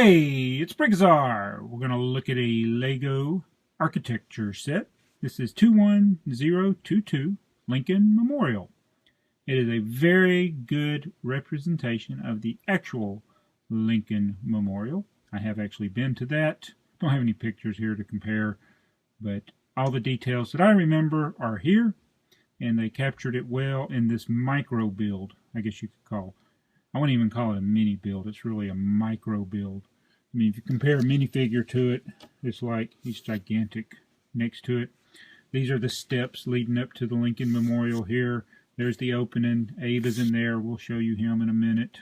Hey, it's BrickTsar. We're going to look at a Lego architecture set. This is 21022 Lincoln Memorial. It is a very good representation of the actual Lincoln Memorial. I have actually been to that. Don't have any pictures here to compare, but all the details that I remember are here, and they captured it well in this micro build, I guess you could call. I wouldn't even call it a mini build. It's really a micro build. I mean, if you compare a minifigure to it, it's like he's gigantic next to it. These are the steps leading up to the Lincoln Memorial here. There's the opening. Abe is in there. We'll show you him in a minute.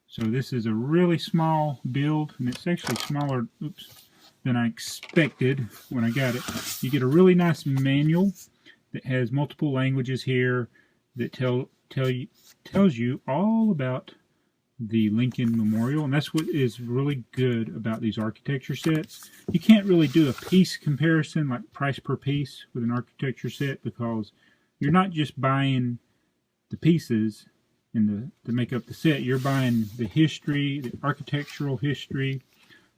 So this is a really small build, and it's actually smaller than I expected when I got it. You get a really nice manual that has multiple languages here that tells you all about the Lincoln Memorial, and that's what is really good about these architecture sets. You can't really do a piece comparison, like price per piece, with an architecture set, because you're not just buying the pieces to make up the set. You're buying the history, the architectural history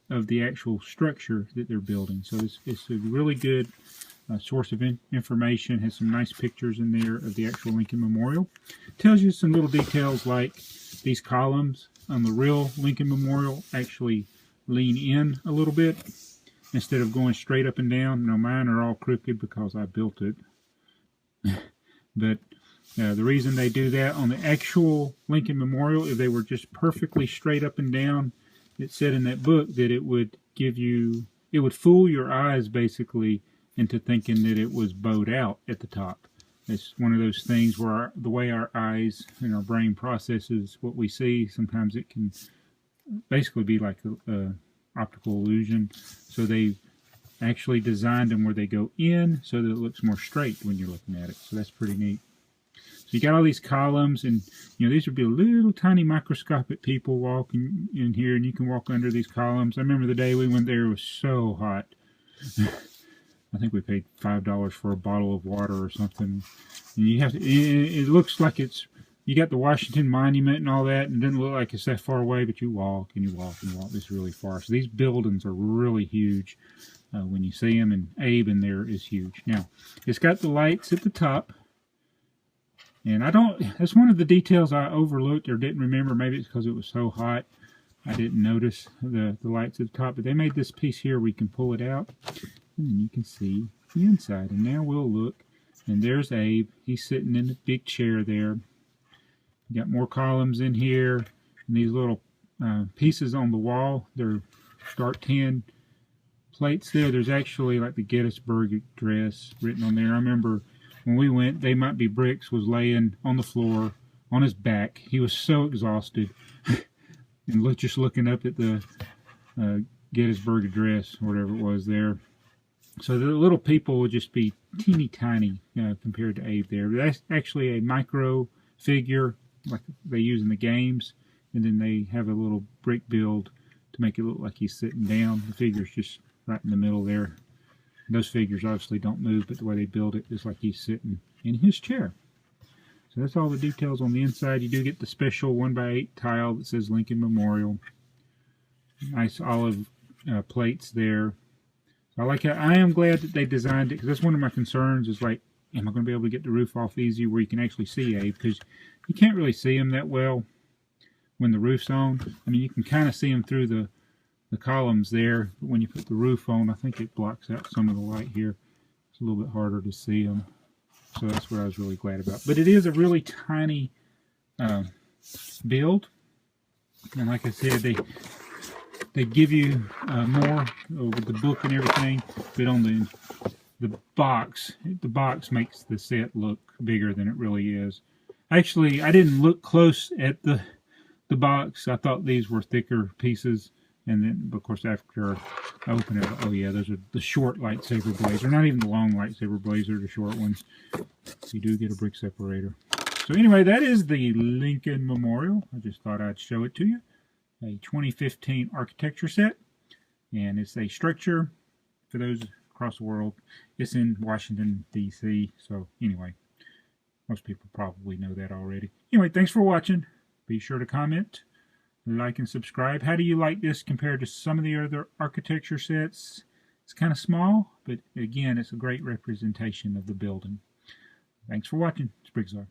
of the actual structure that they're building. So it's a really good source of information. Has some nice pictures in there of the actual Lincoln Memorial. Tells you some little details like these columns on the real Lincoln Memorial actually lean in a little bit instead of going straight up and down. Now mine are all crooked because I built it. But the reason they do that on the actual Lincoln Memorial, if they were just perfectly straight up and down, it said in that book that it would fool your eyes basically into thinking that it was bowed out at the top. It's one of those things where the way our eyes and our brain processes what we see, sometimes it can basically be like an optical illusion. So they actually designed them where they go in so that it looks more straight when you're looking at it. So that's pretty neat. So you got all these columns, and these would be little tiny microscopic people walking in here, and you can walk under these columns. I remember the day we went there, it was so hot. I think we paid $5 for a bottle of water or something. And you have to, it looks like you got the Washington Monument and all that, and it doesn't look like it's that far away, but you walk and you walk and you walk. It's really far. So these buildings are really huge when you see them, and Abe in there is huge. Now, it's got the lights at the top. And that's one of the details I overlooked or didn't remember. Maybe it's because it was so hot I didn't notice the lights at the top. But they made this piece here where you can pull it out, and then you can see the inside. And now we'll look, and there's Abe. He's sitting in the big chair there. You got more columns in here, and these little pieces on the wall. They're dark tin plates there. There's actually like the Gettysburg Address written on there. I remember when we went, They Might Be Bricks was laying on the floor on his back. He was so exhausted. And just looking up at the Gettysburg Address, or whatever it was there. So the little people would just be teeny tiny compared to Abe there. But that's actually a micro figure like they use in the games. And then they have a little brick build to make it look like he's sitting down. The figure's just right in the middle there. Those figures obviously don't move, but the way they build it is like he's sitting in his chair. So that's all the details on the inside. You do get the special 1x8 tile that says Lincoln Memorial. Nice olive plates there. So I am glad that they designed it, because that's one of my concerns is like, am I going to be able to get the roof off easy where you can actually see Abe? Because you can't really see him that well when the roof's on. I mean, you can kind of see him through the columns there, but when you put the roof on, I think it blocks out some of the light here. It's a little bit harder to see him. So that's what I was really glad about. But it is a really tiny build. And like I said, they give you more with the book and everything. But on the box makes the set look bigger than it really is. Actually, I didn't look close at the box. I thought these were thicker pieces. And then, of course, after I open it, oh yeah, those are the short lightsaber blades. They're not even the long lightsaber blades, they're the short ones. You do get a brick separator. So anyway, that is the Lincoln Memorial. I just thought I'd show it to you. A 2015 architecture set. And it's a structure, for those across the world, it's in Washington, D.C. So anyway, most people probably know that already. Anyway, thanks for watching. Be sure to comment, like and subscribe. How do you like this compared to some of the other architecture sets? It's kind of small, but again, it's a great representation of the building. Thanks for watching. It's BrickTsar.